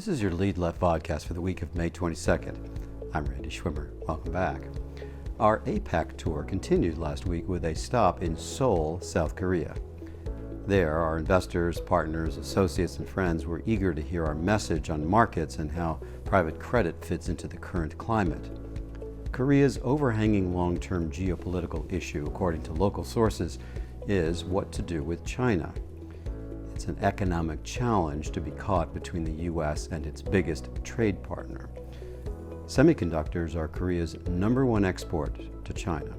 This is your Lead Left podcast for the week of May 22nd. I'm Randy Schwimmer. Welcome back. Our APAC tour continued last week with a stop in Seoul, South Korea. There, our investors, partners, associates, and friends were eager to hear our message on markets and how private credit fits into the current climate. Korea's overhanging long-term geopolitical issue, according to local sources, is what to do with China. It's an economic challenge to be caught between the U.S. and its biggest trade partner. Semiconductors are Korea's #1 export to China,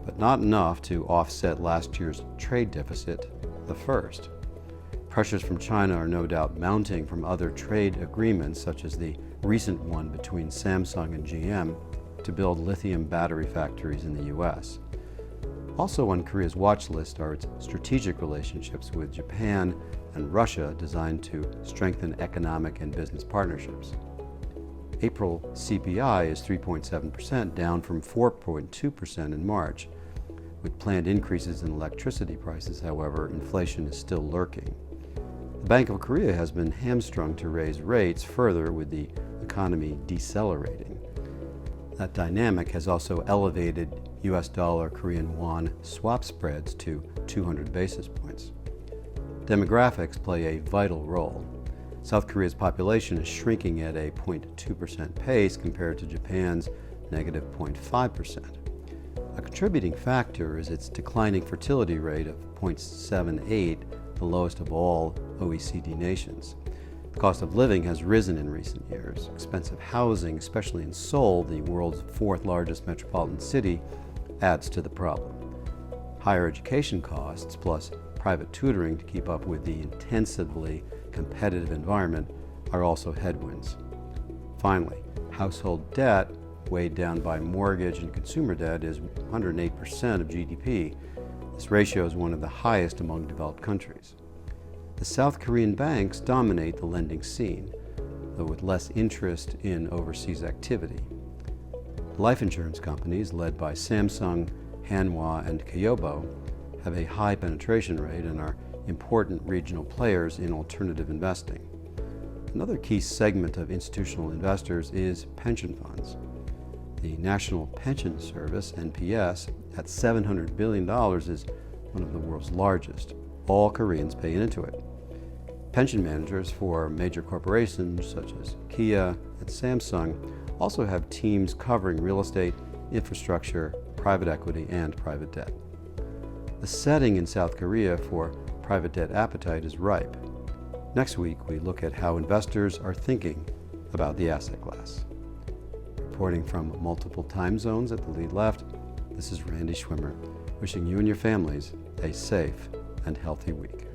but not enough to offset last year's trade deficit, the first. Pressures from China are no doubt mounting from other trade agreements, such as the recent one between Samsung and GM to build lithium battery factories in the U.S. Also on Korea's watch list are its strategic relationships with Japan and Russia designed to strengthen economic and business partnerships. April CPI is 3.7%, down from 4.2% in March. With planned increases in electricity prices, however, inflation is still lurking. The Bank of Korea has been hamstrung to raise rates further with the economy decelerating. That dynamic has also elevated US dollar Korean won swap spreads to 200 basis points. Demographics play a vital role. South Korea's population is shrinking at a 0.2% pace compared to Japan's negative 0.5%. A contributing factor is its declining fertility rate of 0.78, the lowest of all OECD nations. The cost of living has risen in recent years. Expensive housing, especially in Seoul, the world's fourth largest metropolitan city, adds to the problem. Higher education costs, plus private tutoring to keep up with the intensively competitive environment, are also headwinds. Finally, household debt, weighed down by mortgage and consumer debt, is 108% of GDP. This ratio is one of the highest among developed countries. The South Korean banks dominate the lending scene, though with less interest in overseas activity. Life insurance companies, led by Samsung, Hanwha, and Kyobo, have a high penetration rate and are important regional players in alternative investing. Another key segment of institutional investors is pension funds. The National Pension Service, NPS, at $700 billion is one of the world's largest. All Koreans pay into it. Pension managers for major corporations such as Kia and Samsung also have teams covering real estate, infrastructure, private equity, and private debt. The setting in South Korea for private debt appetite is ripe. Next week, we look at how investors are thinking about the asset class. Reporting from multiple time zones at the Lead Left, this is Randy Schwimmer, wishing you and your families a safe and healthy week.